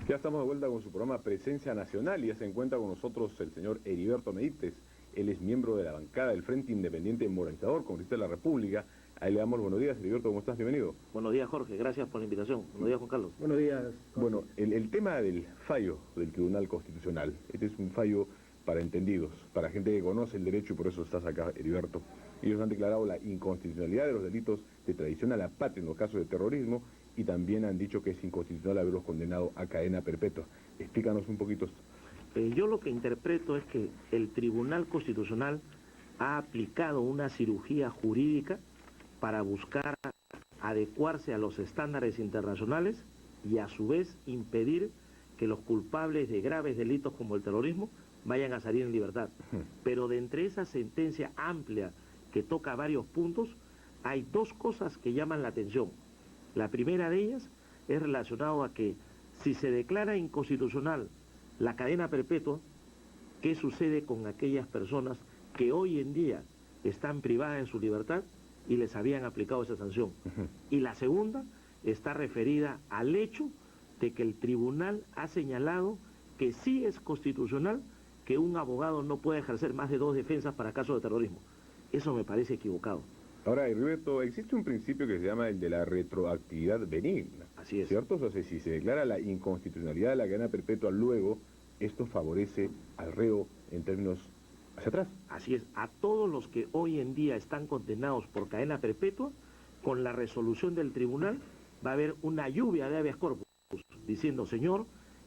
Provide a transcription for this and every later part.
Ya estamos de vuelta con su programa Presencia Nacional y ya se encuentra con nosotros el señor Heriberto Medites. Él es miembro de la bancada del Frente Independiente Moralizador, congresista de la República. Ahí le damos los buenos días. Heriberto, ¿cómo estás? Bienvenido. Buenos días, Jorge. Gracias por la invitación. Buenos días, Juan Carlos. Buenos días, Jorge. Bueno, el tema del fallo del Tribunal Constitucional. Este es un fallo para entendidos, para gente que conoce el derecho y por eso estás acá, Heriberto. Ellos han declarado la inconstitucionalidad de los delitos de traición a la patria en los casos de terrorismo y también han dicho que es inconstitucional haberlos condenado a cadena perpetua. Explícanos un poquito esto. Yo lo que interpreto es que el Tribunal Constitucional ha aplicado una cirugía jurídica para buscar adecuarse a los estándares internacionales y a su vez impedir que los culpables de graves delitos como el terrorismo vayan a salir en libertad. Pero de entre esa sentencia amplia que toca varios puntos, hay dos cosas que llaman la atención. La primera de ellas es relacionado a que si se declara inconstitucional la cadena perpetua, ¿qué sucede con aquellas personas que hoy en día están privadas en su libertad y les habían aplicado esa sanción? Y la segunda está referida al hecho de que el tribunal ha señalado que sí es constitucional que un abogado no pueda ejercer más de 2 defensas para casos de terrorismo. Eso me parece equivocado. Ahora, Heriberto, existe un principio que se llama el de la retroactividad benigna. Así es. ¿Cierto? O sea, si se declara la inconstitucionalidad de la cadena perpetua luego, esto favorece al reo en términos hacia atrás. Así es. A todos los que hoy en día están condenados por cadena perpetua, con la resolución del tribunal va a haber una lluvia de habeas corpus diciendo, señor,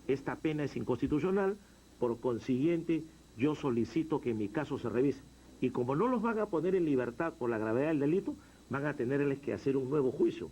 esta pena es inconstitucional, por consiguiente yo solicito que mi caso se revise. Y como no los van a poner en libertad por la gravedad del delito, van a tenerles que hacer un nuevo juicio.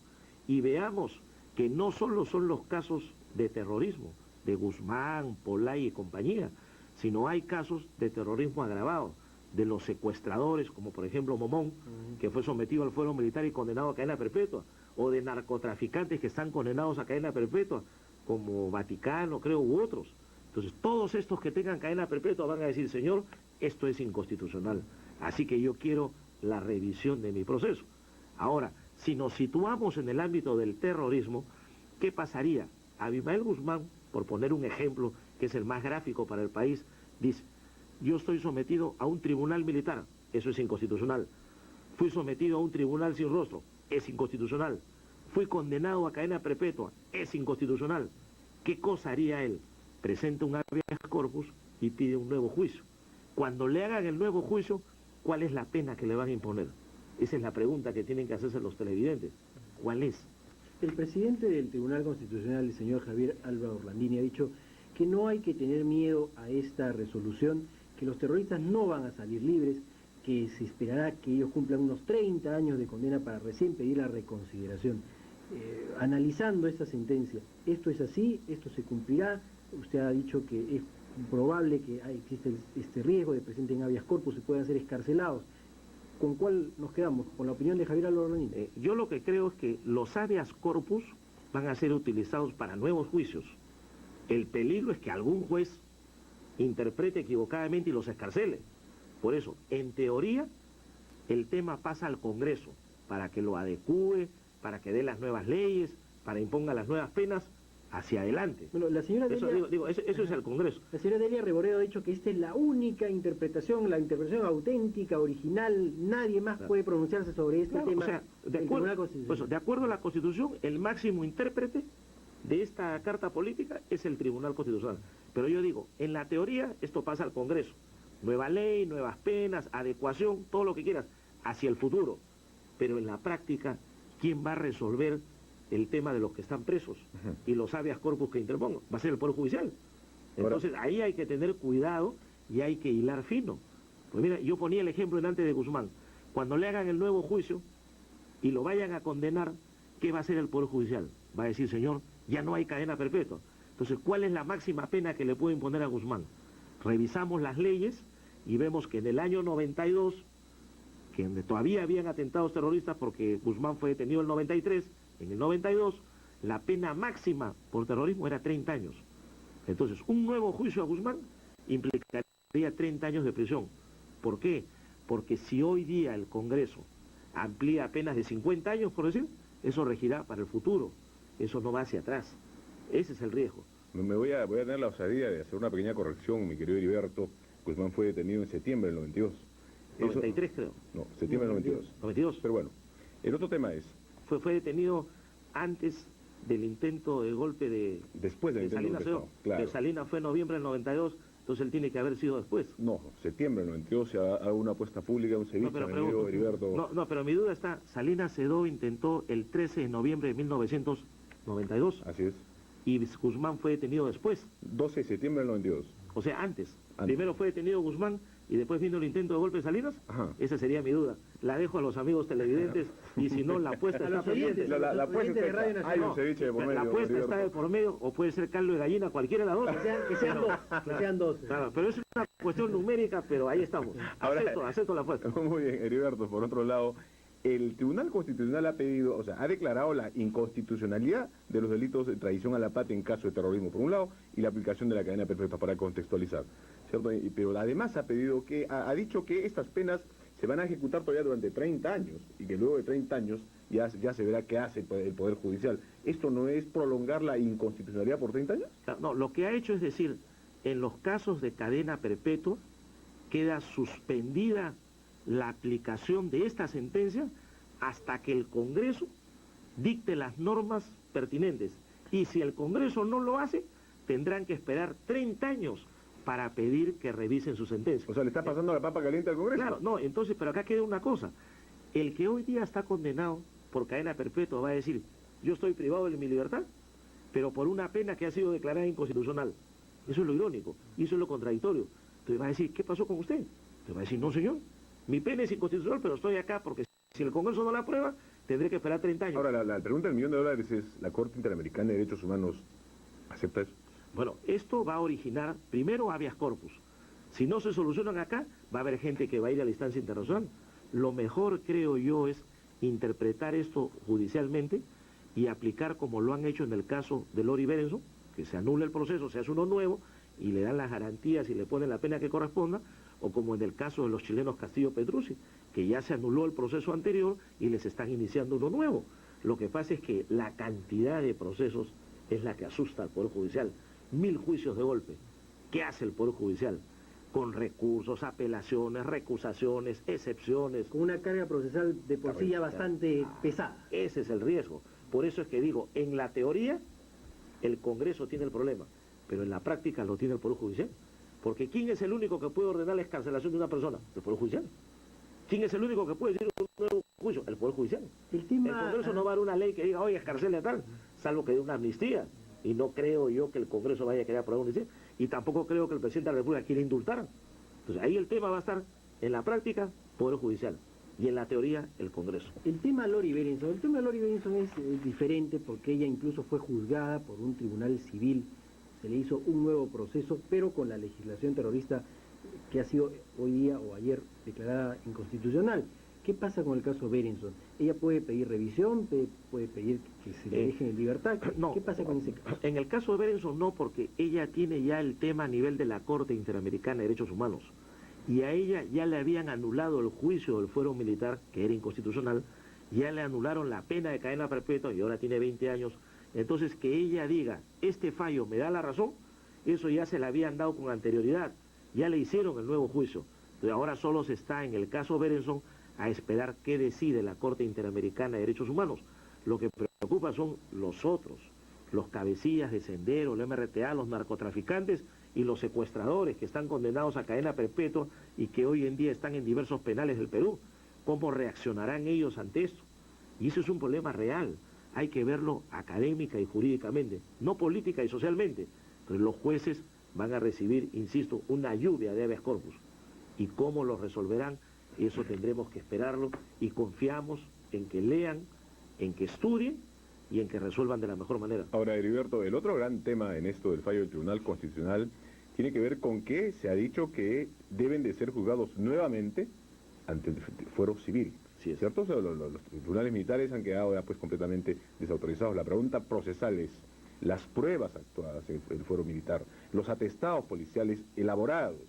Y veamos que no solo son los casos de terrorismo, de Guzmán, Polay y compañía, sino hay casos de terrorismo agravado, de los secuestradores, como por ejemplo Momón, que fue sometido al fuero militar y condenado a cadena perpetua, o de narcotraficantes que están condenados a cadena perpetua, como Vaticano, creo, u otros. Entonces, todos estos que tengan cadena perpetua van a decir, señor, esto es inconstitucional. Así que yo quiero la revisión de mi proceso. Ahora, si nos situamos en el ámbito del terrorismo, ¿qué pasaría? Abimael Guzmán, por poner un ejemplo que es el más gráfico para el país, dice, yo estoy sometido a un tribunal militar, eso es inconstitucional. Fui sometido a un tribunal sin rostro, es inconstitucional. Fui condenado a cadena perpetua, es inconstitucional. ¿Qué cosa haría él? Presenta un habeas corpus y pide un nuevo juicio. Cuando le hagan el nuevo juicio, ¿cuál es la pena que le van a imponer? Esa es la pregunta que tienen que hacerse los televidentes. ¿Cuál es? El presidente del Tribunal Constitucional, el señor Javier Alba Orlandini, ha dicho que no hay que tener miedo a esta resolución, que los terroristas no van a salir libres, que se esperará que ellos cumplan unos 30 años de condena para recién pedir la reconsideración. Analizando esta sentencia, ¿esto es así? ¿Esto se cumplirá? Usted ha dicho que es probable que existe este riesgo de que presenten habeas corpus, se puedan ser escarcelados. ¿Con cuál nos quedamos? ¿Con la opinión de Javier Alba Orlandini? Yo lo que creo es que los habeas corpus van a ser utilizados para nuevos juicios. El peligro es que algún juez interprete equivocadamente y los escarcele. Por eso, en teoría, el tema pasa al Congreso para que lo adecúe, para que dé las nuevas leyes, para imponga las nuevas penas hacia adelante. Bueno, la señora Delia, eso es el Congreso. La señora Delia Reboredo ha dicho que esta es la única interpretación, la interpretación auténtica, original, nadie más puede pronunciarse sobre este tema. O sea, de acuerdo a la Constitución, el máximo intérprete de esta carta política es el Tribunal Constitucional. Pero yo digo, en la teoría esto pasa al Congreso. Nueva ley, nuevas penas, adecuación, todo lo que quieras, hacia el futuro. Pero en la práctica, ¿quién va a resolver el tema de los que están presos y los habeas corpus que interpongan? Va a ser el Poder Judicial. Entonces ahí hay que tener cuidado y hay que hilar fino. Pues mira, yo ponía el ejemplo antes de Guzmán. Cuando le hagan el nuevo juicio y lo vayan a condenar, ¿qué va a hacer el Poder Judicial? Va a decir, señor, ya no hay cadena perpetua. Entonces, ¿cuál es la máxima pena que le puede imponer a Guzmán? Revisamos las leyes y vemos que en el año 92, que donde todavía habían atentados terroristas porque Guzmán fue detenido en el 93, en el 92, la pena máxima por terrorismo era 30 años. Entonces, un nuevo juicio a Guzmán implicaría 30 años de prisión. ¿Por qué? Porque si hoy día el Congreso amplía penas de 50 años, por decir, eso regirá para el futuro. Eso no va hacia atrás. Ese es el riesgo. Me voy a tener la osadía de hacer una pequeña corrección, mi querido Heriberto. Guzmán fue detenido en septiembre del 92. 93 creo. No, septiembre del 92. 92. Pero bueno, el otro tema es... Fue detenido antes del intento de golpe de... Después del intento de golpe de Estado, claro. Que Salinas fue en noviembre del 92, entonces él tiene que haber sido después. No, septiembre del 92 se hago una apuesta pública, un ceviche, mi amigo Heriberto. No, pero mi duda está, Salinas Sedó intentó el 13 de noviembre de 1992. Así es. Y Guzmán fue detenido después. 12 de septiembre del 92. O sea, antes. Primero fue detenido Guzmán y después vino el intento de golpe de Salinas. Ajá. Esa sería mi duda. La dejo a los amigos televidentes y si no, la apuesta está pendiente. La apuesta está, hay un ceviche de por medio. La apuesta está de por medio o puede ser caldo de gallina, cualquiera de las dos. Que sean dos. Claro, pero es una cuestión numérica, pero ahí estamos. Acepto la apuesta. Muy bien, Heriberto. Por otro lado, el Tribunal Constitucional ha pedido, o sea, ha declarado la inconstitucionalidad de los delitos de traición a la patria en caso de terrorismo, por un lado, y la aplicación de la cadena perpetua para contextualizar, ¿cierto? Pero además ha dicho que estas penas se van a ejecutar todavía durante 30 años, y que luego de 30 años ya se verá qué hace el Poder Judicial. ¿Esto no es prolongar la inconstitucionalidad por 30 años? No, lo que ha hecho es decir, en los casos de cadena perpetua, queda suspendida la aplicación de esta sentencia hasta que el Congreso dicte las normas pertinentes. Y si el Congreso no lo hace, tendrán que esperar 30 años para pedir que revisen su sentencia. O sea, ¿le está pasando la papa caliente al Congreso? Claro, no, entonces, pero acá queda una cosa. El que hoy día está condenado por cadena perpetua va a decir, yo estoy privado de mi libertad, pero por una pena que ha sido declarada inconstitucional. Eso es lo irónico, y eso es lo contradictorio. Entonces va a decir, ¿qué pasó con usted? Entonces va a decir, no señor, mi pena es inconstitucional, pero estoy acá porque si el Congreso no la aprueba, tendré que esperar 30 años. Ahora, la pregunta del $1.000.000 es, ¿la Corte Interamericana de Derechos Humanos acepta eso? Bueno, esto va a originar, primero, habeas corpus. Si no se solucionan acá, va a haber gente que va a ir a la instancia internacional. Lo mejor, creo yo, es interpretar esto judicialmente y aplicar como lo han hecho en el caso de Lori Berenson, que se anula el proceso, se hace uno nuevo y le dan las garantías y le ponen la pena que corresponda, o como en el caso de los chilenos Castillo Petrucci, que ya se anuló el proceso anterior y les están iniciando uno nuevo. Lo que pasa es que la cantidad de procesos es la que asusta al Poder Judicial. 1000 juicios de golpe. ¿Qué hace el Poder Judicial? Con recursos, apelaciones, recusaciones, excepciones. Con una carga procesal de por sí ya bastante pesada. Ese es el riesgo. Por eso es que digo, en la teoría, el Congreso tiene el problema, pero en la práctica lo tiene el Poder Judicial. Porque ¿quién es el único que puede ordenar la excarcelación de una persona? El Poder Judicial. ¿Quién es el único que puede decir un nuevo juicio? El Poder Judicial. El Congreso no va a dar una ley que diga, oye, excarcele a tal, salvo que dé una amnistía. Y no creo yo que el Congreso vaya a querer aprobar una amnistía. Y tampoco creo que el presidente de la República quiera indultar. Entonces ahí el tema va a estar, en la práctica, Poder Judicial. Y en la teoría, el Congreso. El tema Lori Berenson es diferente porque ella incluso fue juzgada por un tribunal civil. Se le hizo un nuevo proceso, pero con la legislación terrorista que ha sido hoy día o ayer declarada inconstitucional. ¿Qué pasa con el caso Berenson? ¿Ella puede pedir revisión? ¿Puede pedir que se le deje en libertad? No, ¿Qué pasa con ese caso? En el caso de Berenson no, porque ella tiene ya el tema a nivel de la Corte Interamericana de Derechos Humanos. Y a ella ya le habían anulado el juicio del fuero militar, que era inconstitucional, ya le anularon la pena de cadena perpetua y ahora tiene 20 años. Entonces, que ella diga, este fallo me da la razón, eso ya se le habían dado con anterioridad, ya le hicieron el nuevo juicio. Entonces, ahora solo se está, en el caso Berenson, a esperar qué decide la Corte Interamericana de Derechos Humanos. Lo que preocupa son los otros, los cabecillas de Sendero, el MRTA, los narcotraficantes y los secuestradores que están condenados a cadena perpetua y que hoy en día están en diversos penales del Perú. ¿Cómo reaccionarán ellos ante esto? Y eso es un problema real. Hay que verlo académica y jurídicamente, no política y socialmente. Entonces los jueces van a recibir, insisto, una lluvia de habeas corpus. ¿Y cómo lo resolverán? Eso tendremos que esperarlo y confiamos en que lean, en que estudien y en que resuelvan de la mejor manera. Ahora, Heriberto, el otro gran tema en esto del fallo del Tribunal Constitucional tiene que ver con que se ha dicho que deben de ser juzgados nuevamente ante el fuero civil. Sí, es ¿Cierto? O sea, los tribunales militares han quedado ya pues completamente desautorizados. La pregunta procesal es, las pruebas actuadas en el fuero militar, los atestados policiales elaborados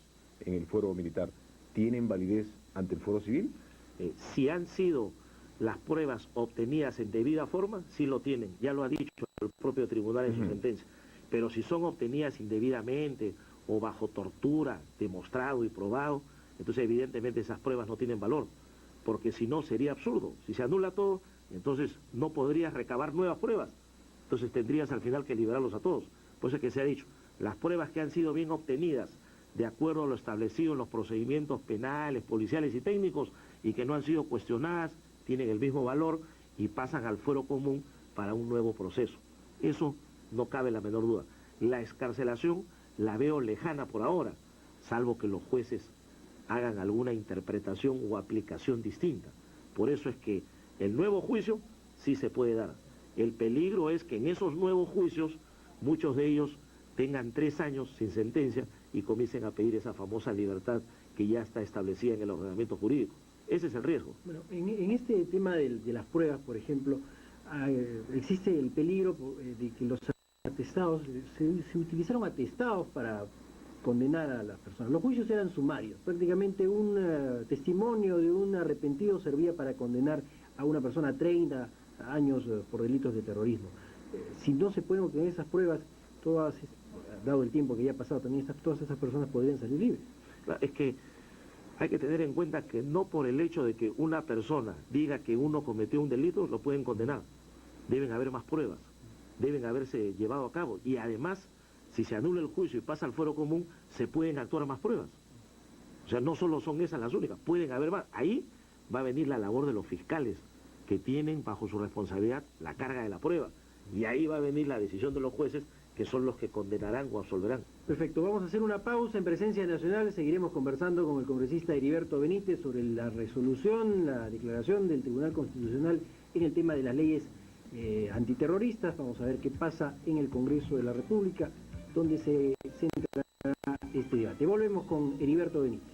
en el fuero militar, ¿tienen validez ante el fuero civil? Si han sido las pruebas obtenidas en debida forma, sí lo tienen, ya lo ha dicho el propio tribunal en su sentencia. Pero si son obtenidas indebidamente o bajo tortura, demostrado y probado, entonces evidentemente esas pruebas no tienen valor, porque si no sería absurdo. Si se anula todo, entonces no podrías recabar nuevas pruebas, entonces tendrías al final que liberarlos a todos. Por eso es que se ha dicho, las pruebas que han sido bien obtenidas, de acuerdo a lo establecido en los procedimientos penales, policiales y técnicos, y que no han sido cuestionadas, tienen el mismo valor y pasan al fuero común para un nuevo proceso. Eso no cabe la menor duda. La excarcelación la veo lejana por ahora, salvo que los jueces hagan alguna interpretación o aplicación distinta. Por eso es que el nuevo juicio sí se puede dar. El peligro es que en esos nuevos juicios, muchos de ellos tengan 3 años sin sentencia y comiencen a pedir esa famosa libertad que ya está establecida en el ordenamiento jurídico. Ese es el riesgo. Bueno, en este tema de las pruebas, por ejemplo, existe el peligro de que los atestados, se utilizaron atestados para condenar a las personas. Los juicios eran sumarios, prácticamente un testimonio de un arrepentido servía para condenar a una persona a 30 años por delitos de terrorismo. Si no se pueden obtener esas pruebas, dado el tiempo que ya ha pasado, también todas esas personas podrían salir libres. Es que hay que tener en cuenta que no por el hecho de que una persona diga que uno cometió un delito, lo pueden condenar. Deben haber más pruebas, deben haberse llevado a cabo. Y además, si se anula el juicio y pasa al fuero común, se pueden actuar más pruebas. O sea, no solo son esas las únicas, pueden haber más. Ahí va a venir la labor de los fiscales, que tienen bajo su responsabilidad la carga de la prueba. Y ahí va a venir la decisión de los jueces, que son los que condenarán o absolverán. Perfecto, vamos a hacer una pausa en Presencia Nacional, seguiremos conversando con el congresista Heriberto Benítez sobre la resolución, la declaración del Tribunal Constitucional en el tema de las leyes antiterroristas. Vamos a ver qué pasa en el Congreso de la República, donde se centrará este debate. Volvemos con Heriberto Benítez.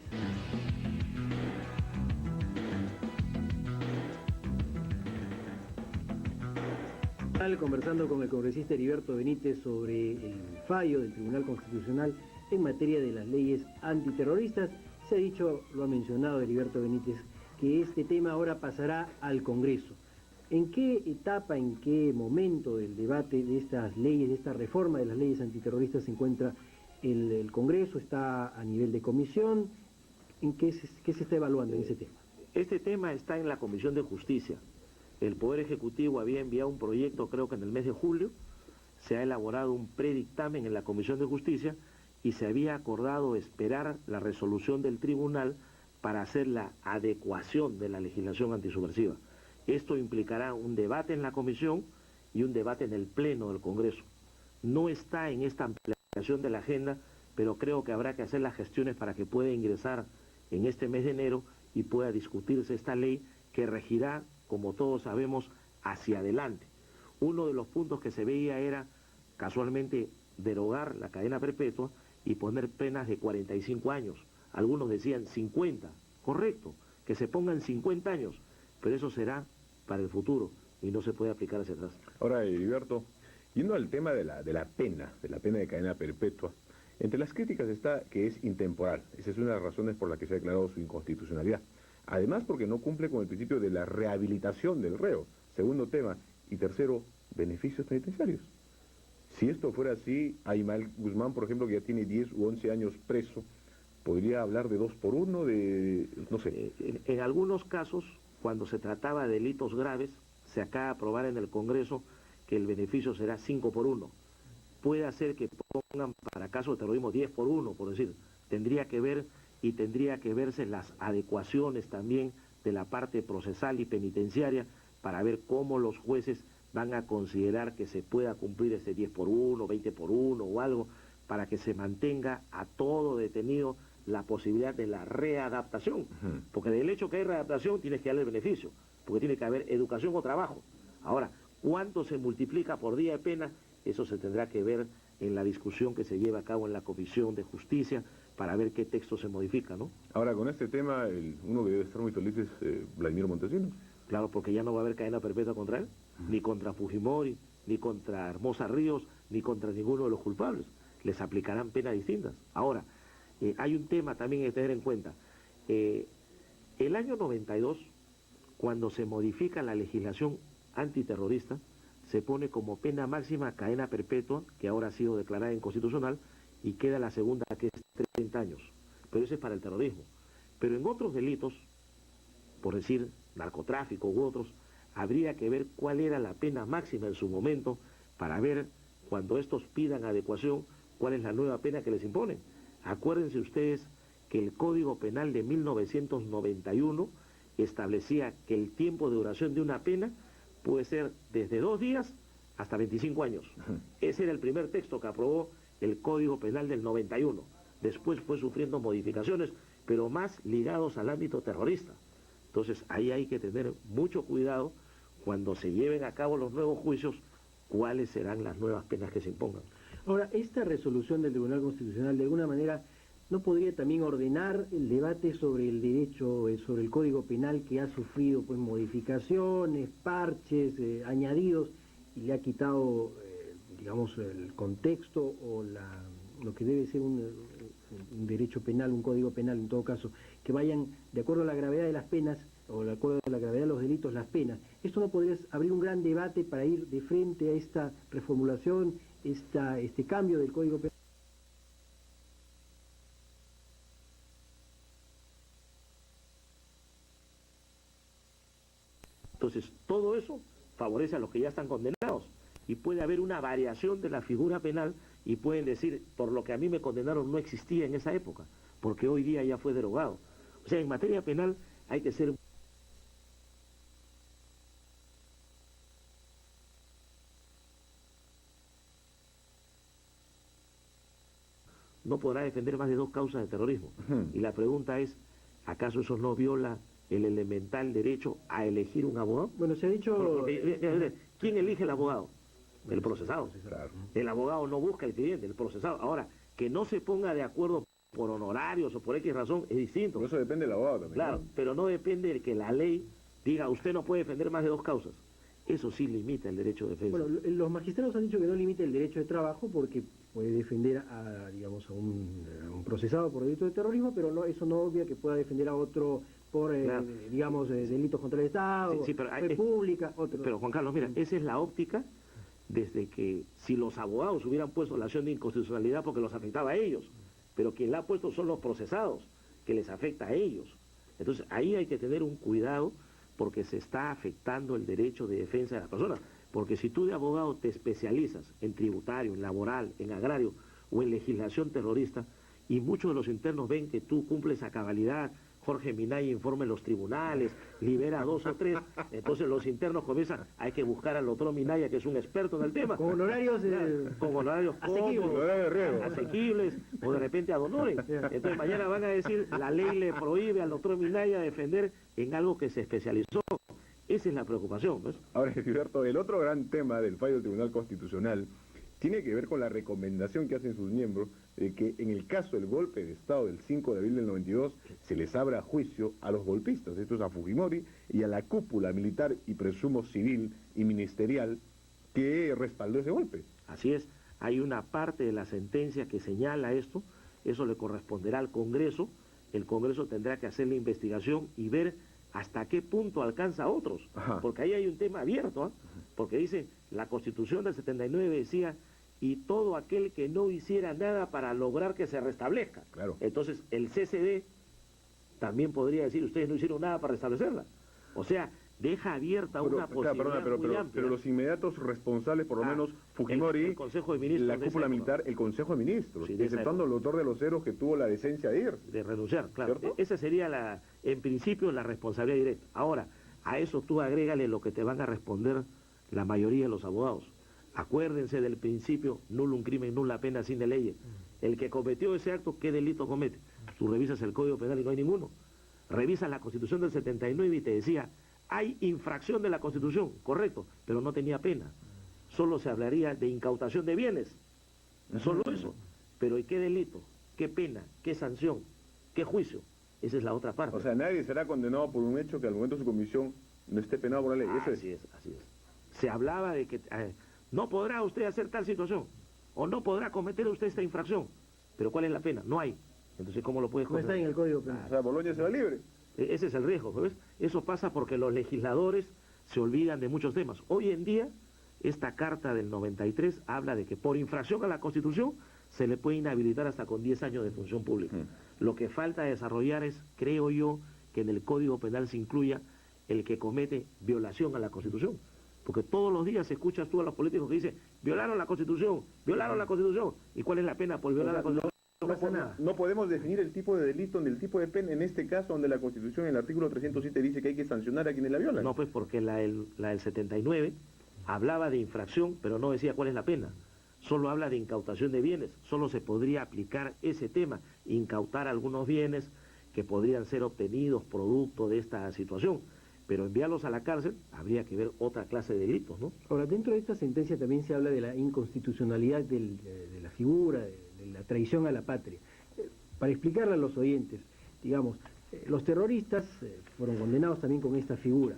Conversando con el congresista Heriberto Benítez sobre el fallo del Tribunal Constitucional en materia de las leyes antiterroristas. Se ha dicho, lo ha mencionado Heriberto Benítez, que este tema ahora pasará al Congreso. ¿En qué etapa, en qué momento del debate de estas leyes, de esta reforma de las leyes antiterroristas se encuentra el Congreso? ¿Está a nivel de comisión? ¿En qué se está evaluando en ese tema? Este tema está en la Comisión de Justicia. El Poder Ejecutivo había enviado un proyecto, creo que en el mes de julio, se ha elaborado un predictamen en la Comisión de Justicia y se había acordado esperar la resolución del tribunal para hacer la adecuación de la legislación antisubversiva. Esto implicará un debate en la comisión y un debate en el Pleno del Congreso. No está en esta ampliación de la agenda, pero creo que habrá que hacer las gestiones para que pueda ingresar en este mes de enero y pueda discutirse esta ley que regirá, como todos sabemos, hacia adelante. Uno de los puntos que se veía era, casualmente, derogar la cadena perpetua y poner penas de 45 años. Algunos decían 50, correcto, que se pongan 50 años, pero eso será para el futuro y no se puede aplicar hacia atrás. Ahora, Heriberto, yendo al tema de la pena de cadena perpetua, entre las críticas está que es intemporal. Esa es una de las razones por las que se ha declarado su inconstitucionalidad. Además, porque no cumple con el principio de la rehabilitación del reo. Segundo tema. Y tercero, beneficios penitenciarios. Si esto fuera así, Aymal Guzmán, por ejemplo, que ya tiene 10 u 11 años preso, podría hablar de 2 por 1, no sé. En algunos casos, cuando se trataba de delitos graves, se acaba de aprobar en el Congreso que el beneficio será 5 por 1. Puede hacer que pongan para casos de terrorismo 10 por 1, por decir. Tendría que ver y tendría que verse las adecuaciones también de la parte procesal y penitenciaria para ver cómo los jueces van a considerar que se pueda cumplir ese 10 por 1, 20 por 1 o algo, para que se mantenga a todo detenido la posibilidad de la readaptación. Porque del hecho que hay readaptación tienes que darle el beneficio, porque tiene que haber educación o trabajo. Ahora, ¿cuánto se multiplica por día de pena? Eso se tendrá que ver en la discusión que se lleva a cabo en la Comisión de Justicia, para ver qué texto se modifica, ¿no? Ahora, con este tema, uno que debe estar muy feliz es Vladimir Montesinos. Claro, porque ya no va a haber cadena perpetua contra él, ni contra Fujimori, ni contra Hermosa Ríos, ni contra ninguno de los culpables. Les aplicarán penas distintas. Ahora, hay un tema también que tener en cuenta. El año 92, cuando se modifica la legislación antiterrorista, se pone como pena máxima cadena perpetua, que ahora ha sido declarada inconstitucional, y queda la segunda, que es 30 años. Pero ese es para el terrorismo. Pero en otros delitos, por decir narcotráfico u otros, habría que ver cuál era la pena máxima en su momento para ver, cuando estos pidan adecuación, cuál es la nueva pena que les imponen. Acuérdense ustedes que el Código Penal de 1991 establecía que el tiempo de duración de una pena puede ser desde 2 días hasta 25 años. Ese era el primer texto que aprobó el Código Penal del 91. Después fue sufriendo modificaciones, pero más ligados al ámbito terrorista. Entonces ahí hay que tener mucho cuidado cuando se lleven a cabo los nuevos juicios, cuáles serán las nuevas penas que se impongan. Ahora, esta resolución del Tribunal Constitucional de alguna manera no podría también ordenar el debate sobre el derecho, sobre el Código Penal, que ha sufrido pues modificaciones, parches, añadidos, y le ha quitado, digamos, el contexto o lo que debe ser un derecho penal, un código penal en todo caso, que vayan de acuerdo a la gravedad de las penas o de acuerdo a la gravedad de los delitos, las penas. ¿Esto no podría abrir un gran debate para ir de frente a esta reformulación, este cambio del Código Penal? Entonces, todo eso favorece a los que ya están condenados, y puede haber una variación de la figura penal, y pueden decir, por lo que a mí me condenaron no existía en esa época, porque hoy día ya fue derogado. O sea, en materia penal hay que ser... no podrá defender más de 2 causas de terrorismo. Y la pregunta es, ¿acaso eso no viola el elemental derecho a elegir un abogado? Bueno, se ha dicho... ¿Quién elige el abogado? El procesado. Claro. El abogado no busca el cliente, el procesado. Ahora, que no se ponga de acuerdo por honorarios o por X razón es distinto. Por eso depende del abogado también. Claro, ¿no? pero no depende de que la ley diga, usted no puede defender más de 2 causas. Eso sí limita el derecho de defensa. Bueno, los magistrados han dicho que no limita el derecho de trabajo porque puede defender a, digamos, a un procesado por delito de terrorismo, pero no, eso no obvia que pueda defender a otro por, Claro. digamos, delitos contra el Estado, Sí, pero república, otro. Pero Juan Carlos, mira, esa es la óptica desde que si los abogados hubieran puesto la acción de inconstitucionalidad porque los afectaba a ellos, pero quien la ha puesto son los procesados, que les afecta a ellos. Entonces ahí hay que tener un cuidado porque se está afectando el derecho de defensa de las personas. Porque si tú de abogado te especializas en tributario, en laboral, en agrario o en legislación terrorista, y muchos de los internos ven que tú cumples a cabalidad, Jorge Minaya informa en los tribunales, libera 2 o 3, entonces los internos comienzan, hay que buscar al otro Minaya que es un experto en el tema. Con honorarios, con honorarios asequibles. asequibles, o de repente ad honorem. Entonces mañana van a decir, la ley le prohíbe al doctor Minaya defender en algo que se especializó. Esa es la preocupación, ¿ves? Ahora, Gilberto, el otro gran tema del fallo del Tribunal Constitucional tiene que ver con la recomendación que hacen sus miembros de que en el caso del golpe de Estado del 5 de abril del 92 se les abra juicio a los golpistas, esto es a Fujimori y a la cúpula militar y presumo civil y ministerial que respaldó ese golpe. Así es, hay una parte de la sentencia que señala esto, eso le corresponderá al Congreso, el Congreso tendrá que hacer la investigación y ver hasta qué punto alcanza a otros, Ajá. porque ahí hay un tema abierto, porque dice, la Constitución del 79 decía, y todo aquel que no hiciera nada para lograr que se restablezca. Claro. Entonces, el CCD también podría decir, ustedes no hicieron nada para restablecerla. O sea, deja abierta una posibilidad muy amplia. Pero los inmediatos responsables, por lo menos Fujimori, el Consejo de Ministros la de esa cúpula época. militar, el Consejo de Ministros, Sí, de esa exceptuando el autor de los ceros que tuvo la decencia de ir. De renunciar, claro. ¿Cierto? Esa sería, en principio, la responsabilidad directa. Ahora, a eso tú agrégale lo que te van a responder la mayoría de los abogados. Acuérdense del principio, nulo un crimen, nula pena sin de ley. El que cometió ese acto, ¿qué delito comete? Tú revisas el Código Penal y no hay ninguno. Revisas la Constitución del 79 y te decía, hay infracción de la Constitución, correcto, pero no tenía pena. Solo se hablaría de incautación de bienes. Solo eso. Pero ¿y qué delito? ¿Qué pena? ¿Qué sanción? ¿Qué juicio? Esa es la otra parte. O sea, nadie será condenado por un hecho que al momento de su comisión no esté penado por la ley. Eso Así es, así es. Se hablaba de que no podrá usted hacer tal situación, o no podrá cometer usted esta infracción. Pero ¿cuál es la pena? No hay. Entonces, ¿cómo lo puedes No está en el Código Penal. O sea, Boloña se va libre. Ese es el riesgo, ¿ves? Eso pasa porque los legisladores se olvidan de muchos temas. Hoy en día, esta carta del 93 habla de que por infracción a la Constitución se le puede inhabilitar hasta con 10 años de función pública. Lo que falta desarrollar es, creo yo, que en el Código Penal se incluya el que comete violación a la Constitución. Porque todos los días escuchas tú a los políticos que dicen, violaron la Constitución, violaron la Constitución. ¿Y cuál es la pena por violar la Constitución? No pasa nada. No podemos definir el tipo de delito ni el tipo de pena en este caso donde la Constitución, en el artículo 307, dice que hay que sancionar a quienes la violan. No, pues porque la del 79 hablaba de infracción, pero no decía cuál es la pena. Solo habla de incautación de bienes. Solo se podría aplicar ese tema, incautar algunos bienes que podrían ser obtenidos producto de esta situación. Pero enviarlos a la cárcel, habría que ver otra clase de delitos, ¿no? Ahora, dentro de esta sentencia también se habla de la inconstitucionalidad de la figura, de la traición a la patria. Para explicarle a los oyentes, digamos, los terroristas fueron condenados también con esta figura.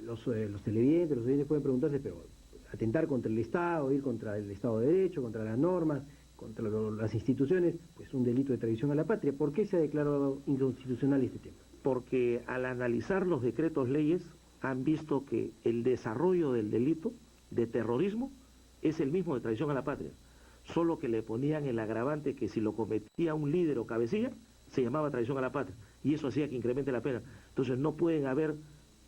Los televidentes, los oyentes pueden preguntarse, pero atentar contra el Estado, ir contra el Estado de Derecho, contra las normas, contra las instituciones, pues un delito de traición a la patria. ¿Por qué se ha declarado inconstitucional este tema? Porque al analizar los decretos leyes han visto que el desarrollo del delito de terrorismo es el mismo de traición a la patria, solo que le ponían el agravante que si lo cometía un líder o cabecilla, se llamaba traición a la patria, y eso hacía que incremente la pena. Entonces no pueden haber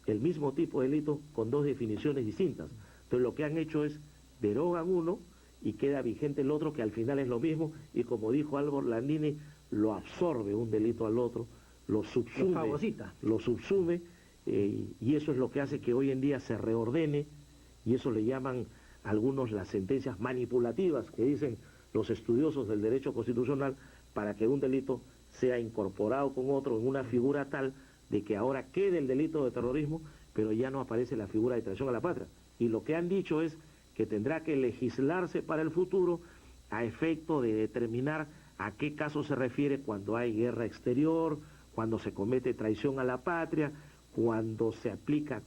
el mismo tipo de delito con dos definiciones distintas. Entonces lo que han hecho es derogan uno y queda vigente el otro, que al final es lo mismo, y como dijo Álvaro Orlandini, lo absorbe un delito al otro, lo subsume, y eso es lo que hace que hoy en día se reordene, y eso le llaman algunos las sentencias manipulativas que dicen los estudiosos del derecho constitucional, para que un delito sea incorporado con otro en una figura tal de que ahora quede el delito de terrorismo, pero ya no aparece la figura de traición a la patria. Y lo que han dicho es que tendrá que legislarse para el futuro a efecto de determinar a qué caso se refiere cuando hay guerra exterior, cuando se comete traición a la patria, cuando se aplica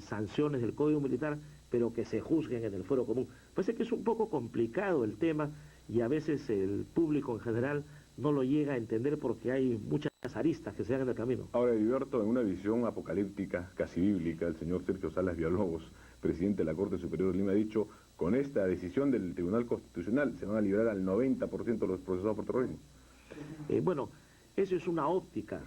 sanciones del Código Militar, pero que se juzguen en el fuero común. Parece que es un poco complicado el tema y a veces el público en general no lo llega a entender porque hay muchas aristas que se dan en el camino. Ahora, Heriberto, en una visión apocalíptica, casi bíblica, el señor Sergio Salas Villalobos, presidente de la Corte Superior de Lima, ha dicho, con esta decisión del Tribunal Constitucional se van a liberar al 90% de los procesados por terrorismo. Bueno, eso es una óptica,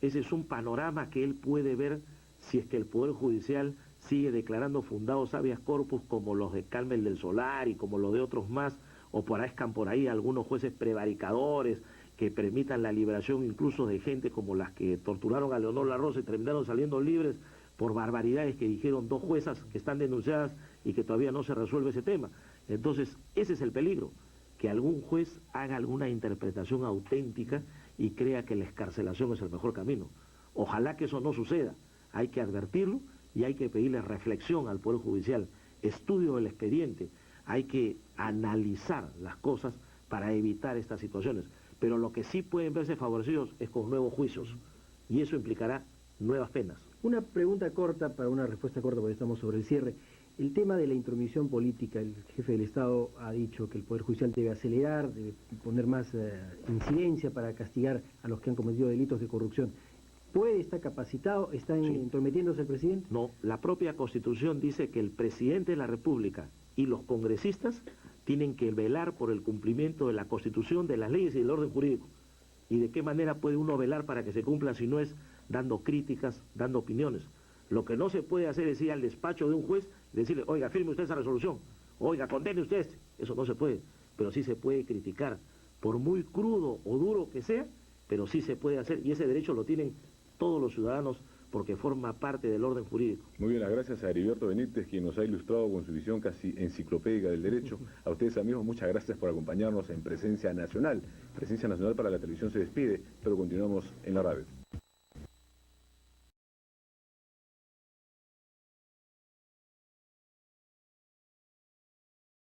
ese es un panorama que él puede ver si es que el Poder Judicial sigue declarando fundados habeas corpus como los de Carmen del Solar y como los de otros más, o aparezcan por ahí algunos jueces prevaricadores que permitan la liberación incluso de gente como las que torturaron a Leonor Larrosa y terminaron saliendo libres por barbaridades que dijeron dos juezas que están denunciadas y que todavía no se resuelve ese tema. Entonces, ese es el peligro, que algún juez haga alguna interpretación auténtica y crea que la excarcelación es el mejor camino. Ojalá que eso no suceda, hay que advertirlo y hay que pedirle reflexión al Poder Judicial, estudio del expediente, hay que analizar las cosas para evitar estas situaciones. Pero lo que sí pueden verse favorecidos es con nuevos juicios, y eso implicará nuevas penas. Una pregunta corta para una respuesta corta, porque estamos sobre el cierre. El tema de la intromisión política, el jefe del Estado ha dicho que el Poder Judicial debe acelerar, debe poner más incidencia para castigar a los que han cometido delitos de corrupción. ¿Puede estar capacitado? ¿Está entrometiéndose el presidente? No, la propia Constitución dice que el presidente de la República y los congresistas tienen que velar por el cumplimiento de la Constitución, de las leyes y del orden jurídico. ¿Y de qué manera puede uno velar para que se cumplan si no es dando críticas, dando opiniones? Lo que no se puede hacer es ir al despacho de un juez y decirle, oiga, firme usted esa resolución, oiga, condene usted. Eso no se puede, pero sí se puede criticar, por muy crudo o duro que sea, pero sí se puede hacer, y ese derecho lo tienen todos los ciudadanos porque forma parte del orden jurídico. Muy bien, gracias a Heriberto Benítez, quien nos ha ilustrado con su visión casi enciclopédica del derecho. A ustedes, amigos, muchas gracias por acompañarnos en Presencia Nacional. Presencia Nacional para la televisión se despide, pero continuamos en la radio.